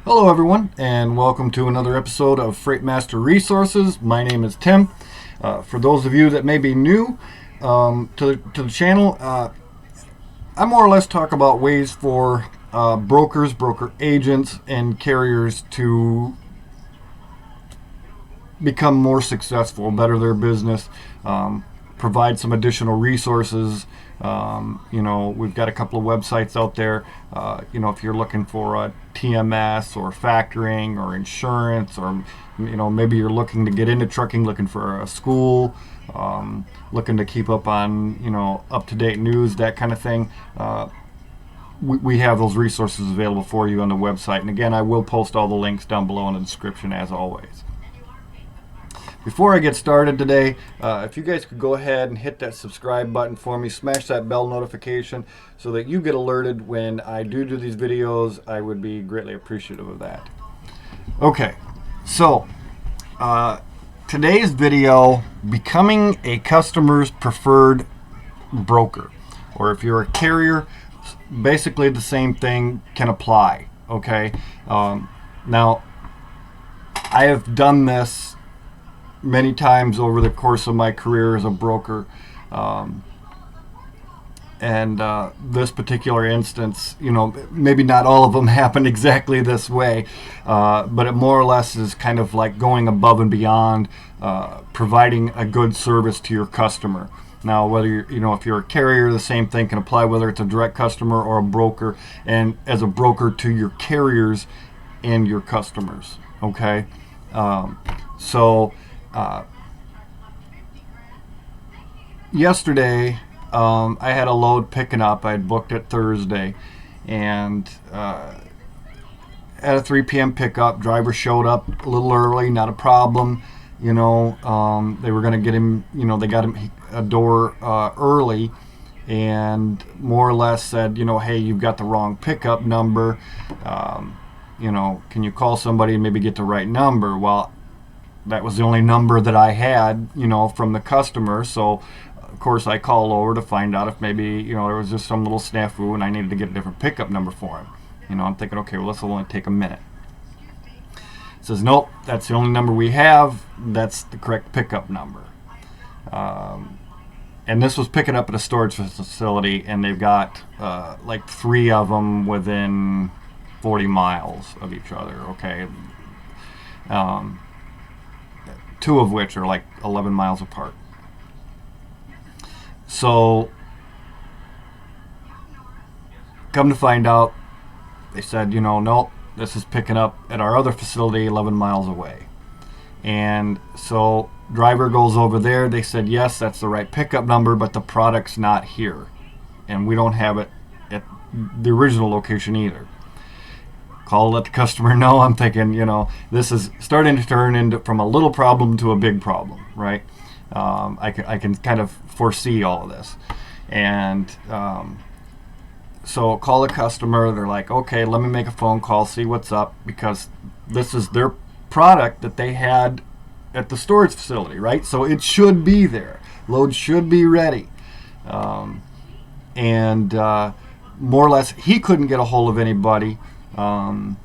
Hello, everyone, and welcome to another episode of Freight Master Resources. My name is Tim. For those of you that may be new to the channel, I more or less talk about ways for brokers, broker agents, and carriers to become more successful, better their business, provide some additional resources. We've got a couple of websites out there. If you're looking for a TMS or factoring or insurance, or maybe you're looking to get into trucking, looking for a school, looking to keep up on up-to-date news, that kind of thing. We have those resources available for you on the website. And again, I will post all the links down below in the description as always. Before I get started today, if you guys could go ahead and hit that subscribe button for me, smash that bell notification so that you get alerted when I do these videos, I would be greatly appreciative of that. Okay, so today's video, becoming a customer's preferred broker, or if you're a carrier, basically the same thing can apply. Okay, now I have done this many times over the course of my career as a broker, and this particular instance, maybe not all of them happen exactly this way, but it more or less is kind of like going above and beyond, providing a good service to your customer. Now, whether if you're a carrier, the same thing can apply, whether it's a direct customer or a broker, and as a broker to your carriers and your customers. Okay, yesterday, I had a load picking up. I had booked it Thursday, and at a 3 p.m. pickup, driver showed up a little early, not a problem. They were going to get him, they got him a door early, and more or less said, hey, you've got the wrong pickup number. Can you call somebody and maybe get the right number? Well, that was the only number that I had, from the customer. So, of course, I called over to find out if maybe, there was just some little snafu and I needed to get a different pickup number for him. I'm thinking, okay, well, this will only take a minute. It says, nope, that's the only number we have. That's the correct pickup number. And this was picking up at a storage facility, and they've got like 3 of them within 40 miles of each other, okay? 2 of which are like 11 miles apart. So, come to find out, they said, nope, this is picking up at our other facility 11 miles away. And so, driver goes over there. They said, yes, that's the right pickup number, but the product's not here. And we don't have it at the original location either. Call, let the customer know. I'm thinking, this is starting to turn into from a little problem to a big problem, right? I can kind of foresee all of this. And so call the customer. They're like, okay, let me make a phone call, see what's up, because this is their product that they had at the storage facility, right? So it should be there. Load should be ready. And more or less, he couldn't get a hold of anybody. I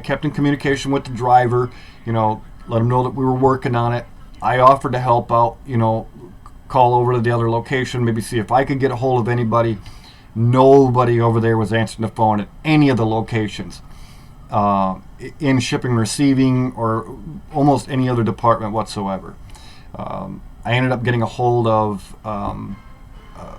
kept in communication with the driver, let him know that we were working on it. I offered to help out, call over to the other location, maybe see if I could get a hold of anybody. Nobody over there was answering the phone at any of the locations, in shipping, receiving, or almost any other department whatsoever. I ended up getting a hold of a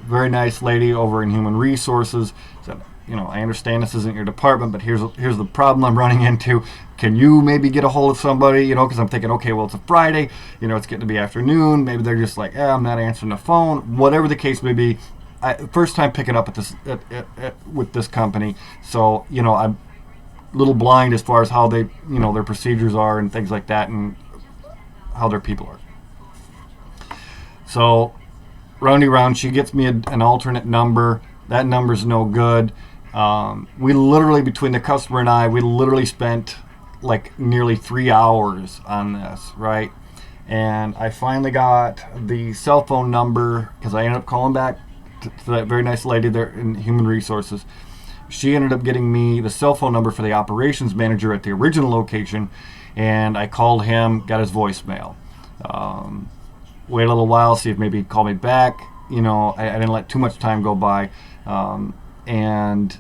very nice lady over in Human Resources. Said, I understand this isn't your department, but here's the problem I'm running into. Can you maybe get a hold of somebody? Because I'm thinking, okay, well, it's a Friday. It's getting to be afternoon. Maybe they're just like, I'm not answering the phone. Whatever the case may be, first time picking up at this with this company, so I'm a little blind as far as how they, their procedures are and things like that, and how their people are. So, roundy round, she gets me an alternate number. That number's no good. We literally, between the customer and I, we literally spent like nearly 3 hours on this, right? And I finally got the cell phone number, because I ended up calling back to that very nice lady there in Human Resources. she ended up getting me the cell phone number for the operations manager at the original location, and I called him, got his voicemail. Wait a little while, see if maybe he'd call me back. I didn't let too much time go by, and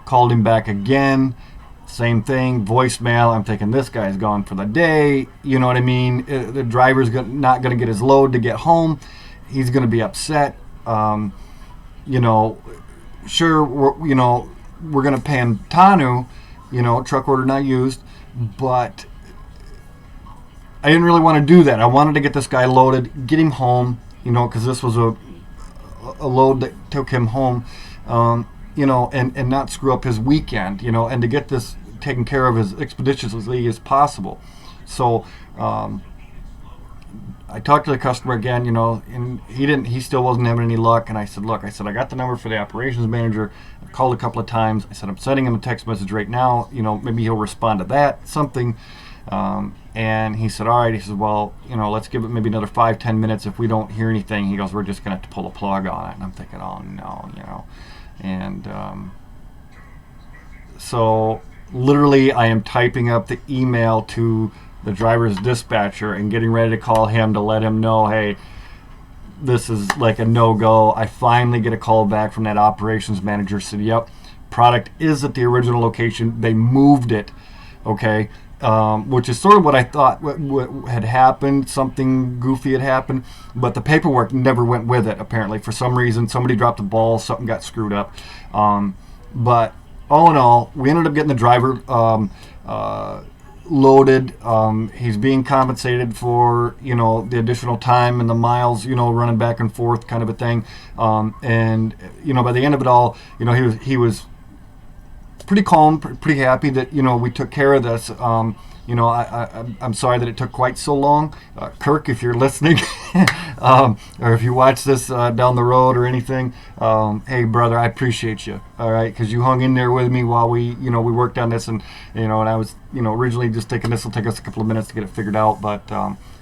called him back again. Same thing, voicemail. I'm thinking this guy's gone for the day. You know what I mean? The driver's not going to get his load to get home. He's going to be upset. Sure, we're going to pay him TANU, truck order not used, but I didn't really want to do that. I wanted to get this guy loaded, get him home, because this was a load that took him home, and not screw up his weekend, and to get this taken care of as expeditiously as possible. So I talked to the customer again, and he still wasn't having any luck. And I said, look, I got the number for the operations manager. I called a couple of times. I said, I'm sending him a text message right now. Maybe he'll respond to that, something. And he said, all right. He said, well, let's give it maybe another 5-10 minutes. If we don't hear anything, he goes, we're just going to have to pull the plug on it. And I'm thinking, oh no, and so literally I am typing up the email to the driver's dispatcher and getting ready to call him to let him know, hey, this is like a no-go. I finally get a call back from that operations manager. Said, yep, product is at the original location. They moved it, okay, which is sort of what I thought what had happened. Something goofy had happened, but the paperwork never went with it, apparently. For some reason, somebody dropped the ball, something got screwed up. But all in all, we ended up getting the driver loaded. He's being compensated for the additional time and the miles, running back and forth, kind of a thing. And by the end of it all, he was pretty calm, pretty happy that we took care of this. I'm sorry that it took quite so long. Kirk, if you're listening, or if you watch this down the road or anything, hey brother, I appreciate you. All right, because you hung in there with me while we worked on this, and and I was originally just thinking this will take us a couple of minutes to get it figured out, but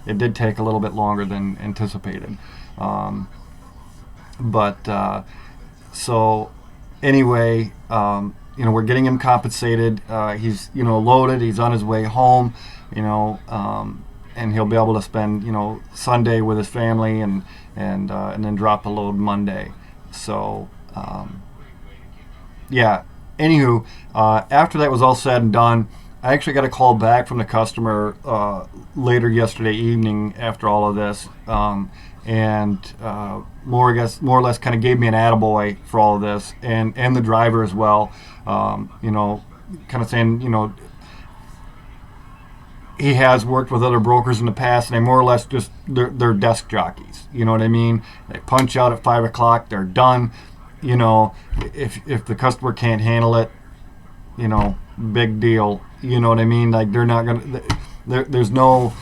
it did take a little bit longer than anticipated. So anyway. We're getting him compensated. He's, loaded. He's on his way home, and he'll be able to spend, Sunday with his family and then drop the load Monday. So, yeah. Anywho, after that was all said and done, I actually got a call back from the customer later yesterday evening after all of this, and more or less kind of gave me an attaboy for all of this, and the driver as well. Kind of saying, he has worked with other brokers in the past, and they more or less just they're desk jockeys. You know what I mean? They punch out at 5 o'clock, they're done. If the customer can't handle it, big deal. You know what I mean? Like, they're not gonna. There was no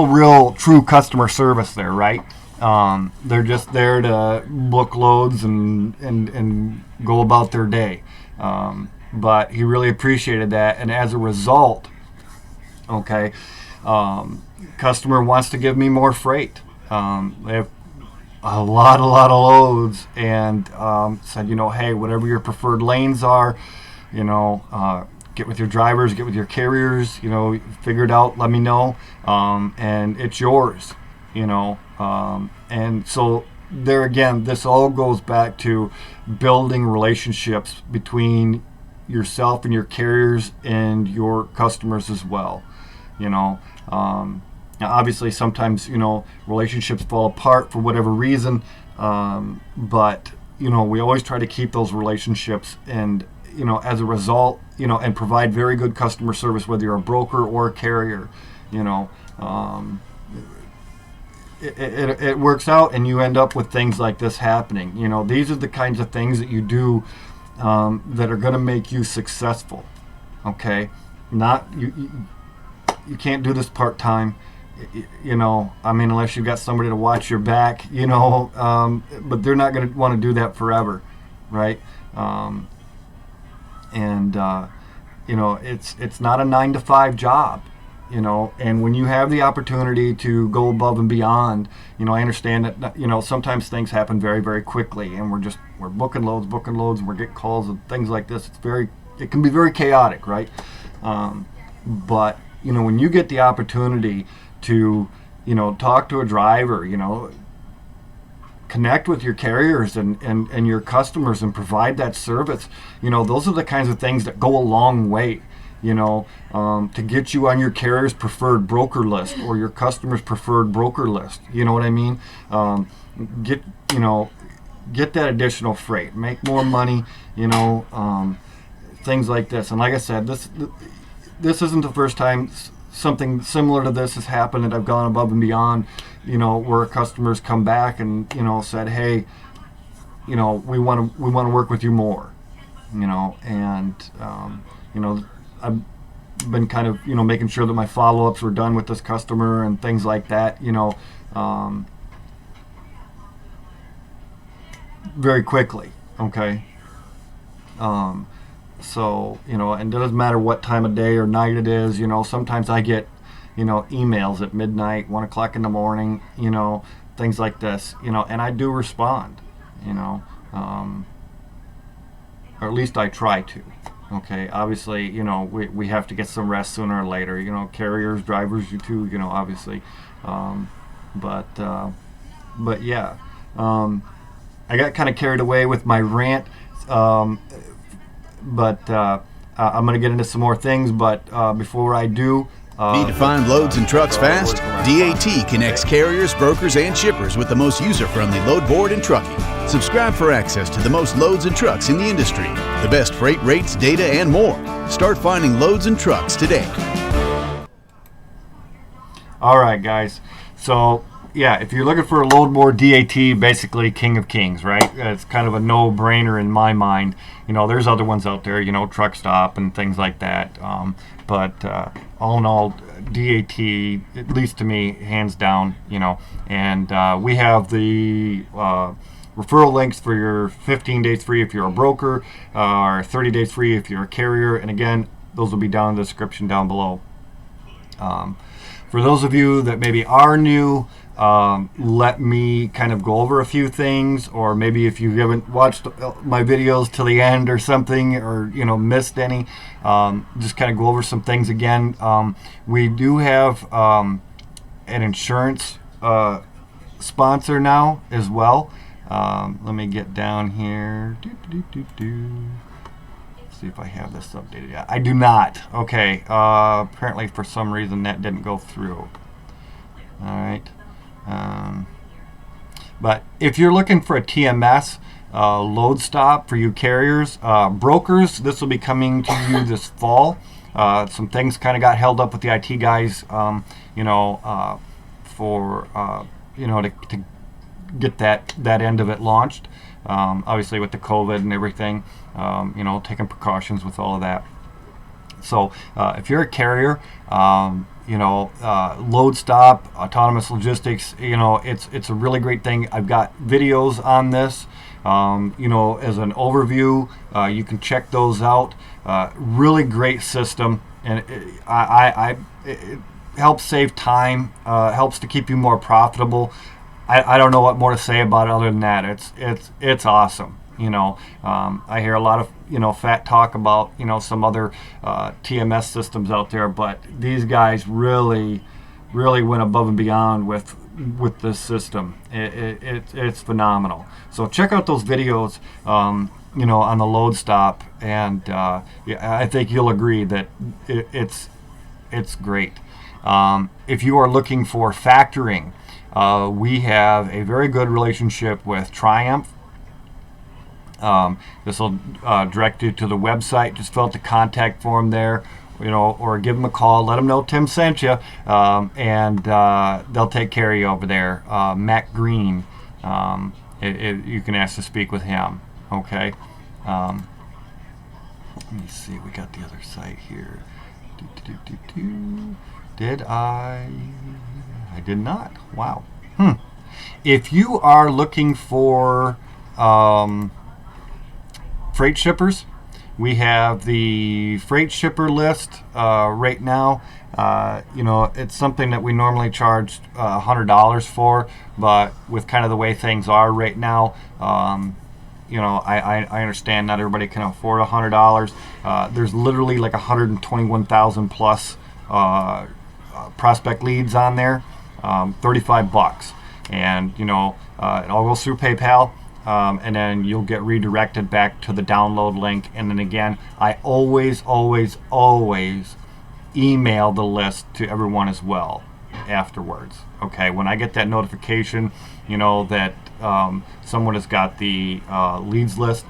real true customer service there, right? They're just there to book loads and go about their day. But he really appreciated that, and as a result, okay, customer wants to give me more freight. They have a lot of loads, and said, hey, whatever your preferred lanes are, get with your drivers, get with your carriers, figure it out, let me know, and it's yours, and so there again, this all goes back to building relationships between yourself and your carriers and your customers as well. Now obviously sometimes relationships fall apart for whatever reason, but we always try to keep those relationships, and as a result, and provide very good customer service, whether you're a broker or a carrier. It works out, and you end up with things like this happening. These are the kinds of things that you do that are going to make you successful. Okay, not you can't do this part time. Unless you've got somebody to watch your back. But they're not going to want to do that forever, right? It's not a 9-to-5 job. you know. And when you have the opportunity to go above and beyond, you know, I understand that, you know, sometimes things happen very, very quickly, and we're booking loads, and we're getting calls and things like this. It can be very chaotic, right? But you know, when you get the opportunity to, you know, talk to a driver, you know, connect with your carriers and your customers and provide that service, you know, those are the kinds of things that go a long way, you know, to get you on your carrier's preferred broker list or your customer's preferred broker list. You know what I mean? Get, you know, get that additional freight, make more money, you know, things like this. And like I said, this isn't the first time something similar to this has happened, that I've gone above and beyond, you know, where customers come back and, you know, said, hey, you know, we want to work with you more, you know. And you know, I've been kind of, you know, making sure that my follow-ups were done with this customer and things like that, you know, very quickly. Okay. So, you know, and it doesn't matter what time of day or night it is, you know, sometimes I get, you know, emails at midnight, 1 o'clock in the morning, you know, things like this, you know, and I do respond, you know, or at least I try to. Okay, obviously, you know, we have to get some rest sooner or later, you know, carriers, drivers, you too, you know, obviously. But yeah, I got kind of carried away with my rant. But I'm going to get into some more things, but before I do... Need to find loads and trucks fast? DAT connects carriers, brokers, and shippers with the most user-friendly load board in trucking. Subscribe for access to the most loads and trucks in the industry, the best freight rates, data, and more. Start finding loads and trucks today. All right, guys. So... yeah, if you're looking for a load board, DAT, basically king of kings, right? It's kind of a no-brainer in my mind. You know, there's other ones out there, you know, Truck Stop and things like that. But all in all, DAT, at least to me, hands down, you know. And we have the referral links for your 15 days free if you're a broker, or 30 days free if you're a carrier. And again, those will be down in the description down below. For those of you that maybe are new, let me kind of go over a few things, or maybe if you haven't watched my videos till the end or something, or, you know, missed any, just kind of go over some things again. We do have an insurance sponsor now as well. Let me get down here. See if I have this updated yet. I do not. Okay. Apparently for some reason that didn't go through. All right. But if you're looking for a TMS load stop for you carriers, brokers, this will be coming to you this fall. Some things kind of got held up with the IT guys, you know, for you know, to get that end of it launched. Obviously with the COVID and everything, you know, taking precautions with all of that. So if you're a carrier, you know, load stop, autonomous logistics, you know, it's a really great thing. I've got videos on this, you know, as an overview. You can check those out. Really great system, and it helps save time, helps to keep you more profitable. I don't know what more to say about it other than that. It's awesome. You know, I hear a lot of, you know, fat talk about, you know, some other TMS systems out there, but these guys really went above and beyond with this system. It's phenomenal. So check out those videos, you know, on the load stop, and yeah, I think you'll agree that it's great. If you are looking for factoring, we have a very good relationship with Triumph. This will direct you to the website. Just fill out the contact form there, you know, or give them a call. Let them know Tim sent you, and they'll take care of you over there. Matt Green, you can ask to speak with him. Okay. Let me see. We got the other site here. Did I? I did not. Wow. If you are looking for freight shippers, we have the freight shipper list right now. It's something that we normally charge $100 for, but with kind of the way things are right now, I understand not everybody can afford $100. There's literally like 121,000 plus prospect leads on there, $35, and it all goes through PayPal. And then you'll get redirected back to the download link. And then again, I always email the list to everyone as well afterwards. Okay, when I get that notification, that someone has got the leads list,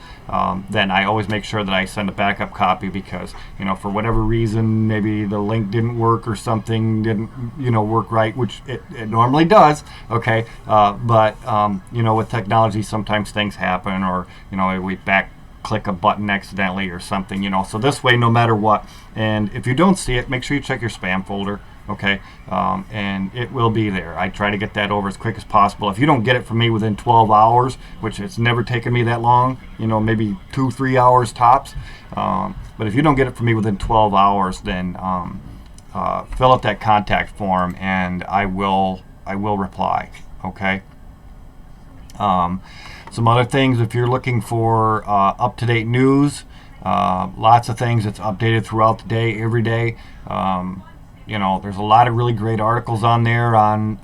then I always make sure that I send a backup copy, because for whatever reason, maybe the link didn't work or something didn't work right, which it normally does. Okay, but with technology, sometimes things happen, or we click a button accidentally or something, so this way, no matter what, and if you don't see it, make sure you check your spam folder. Okay, and it will be there. I try to get that over as quick as possible. If you don't get it from me within 12 hours, which it's never taken me that long, maybe 2-3 hours tops, but if you don't get it from me within 12 hours, then fill out that contact form, and I will reply. Okay. Some other things, if you're looking for up-to-date news, lots of things that's updated throughout the day, every day. There's a lot of really great articles on there on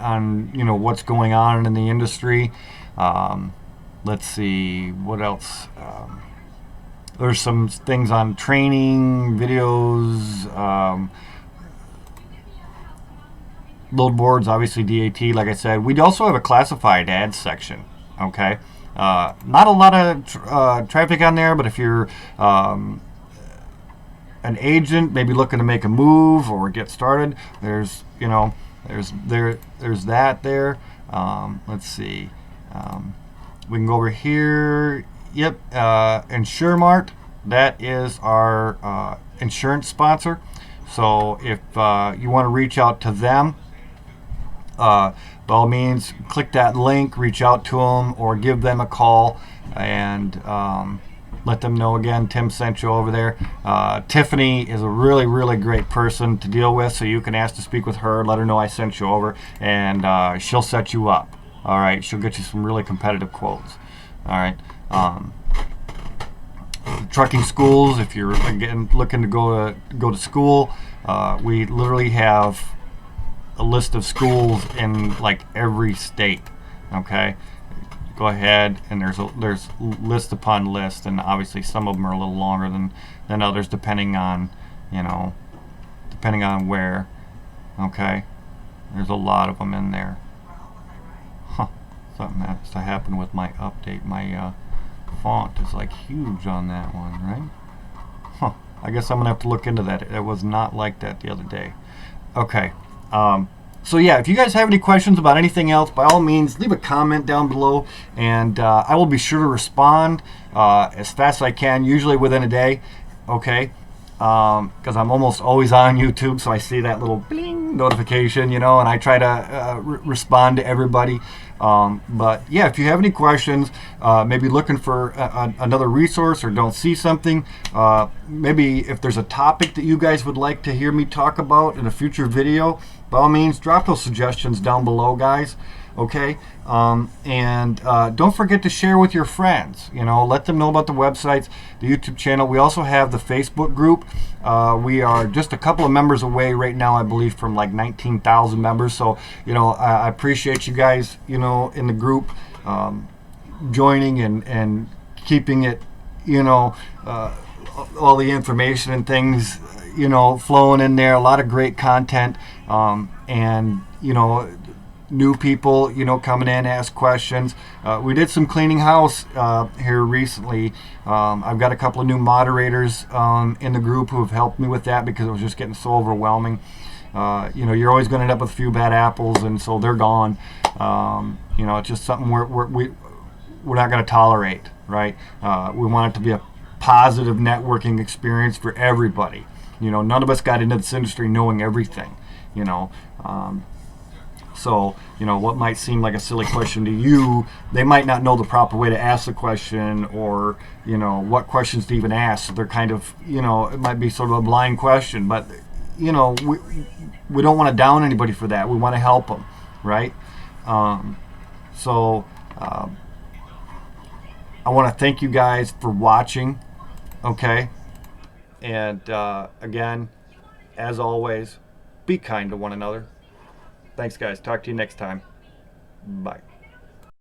what's going on in the industry. Let's see, what else? There's some things on training, videos, load boards, obviously DAT, like I said. We also have a classified ads section. Okay, not a lot of traffic on there, but if you're an agent maybe looking to make a move or get started, there's that there. Let's see, we can go over here. Yep, InsureMart, that is our insurance sponsor. So if you want to reach out to them, by all means, click that link, reach out to them, or give them a call, and let them know again Tim sent you over there. Tiffany is a really, really great person to deal with, so you can ask to speak with her, let her know I sent you over, and she'll set you up. All right, she'll get you some really competitive quotes. All right. Trucking schools, if you're again looking to go to school, we literally have a list of schools in like every state. Okay, go ahead, and there's list upon list, and obviously some of them are a little longer than others, depending on where. Okay, there's a lot of them in there. Something has to happen with my update. My font is like huge on that one, right? I guess I'm gonna have to look into that. It was not like that the other day. Okay. So yeah, if you guys have any questions about anything else, by all means, leave a comment down below, and I will be sure to respond as fast as I can, usually within a day. Okay, because I'm almost always on YouTube, so I see that little bling notification, and I try to respond to everybody. But yeah, if you have any questions, maybe looking for another resource, or don't see something, maybe if there's a topic that you guys would like to hear me talk about in a future video, by all means, drop those suggestions down below, guys. Okay, and don't forget to share with your friends. Let them know about the websites, the YouTube channel. We also have the Facebook group. We are just a couple of members away right now, I believe, from like 19,000 members. So I appreciate you guys in the group joining and keeping it all the information and things flowing in there. A lot of great content, and new people coming in, ask questions. We did some cleaning house here recently. I've got a couple of new moderators in the group who have helped me with that, because it was just getting so overwhelming. You're always going to end up with a few bad apples, and so they're gone. It's just something we're not going to tolerate, right? We want it to be a positive networking experience for everybody. None of us got into this industry knowing everything. So, you know, what might seem like a silly question to you, they might not know the proper way to ask the question, or, you know, what questions to even ask. So they're kind of, you know, it might be sort of a blind question, but, you know, we don't want to down anybody for that. We want to help them, right? So I want to thank you guys for watching, okay? And again, as always, be kind to one another. Thanks, guys. Talk to you next time. Bye.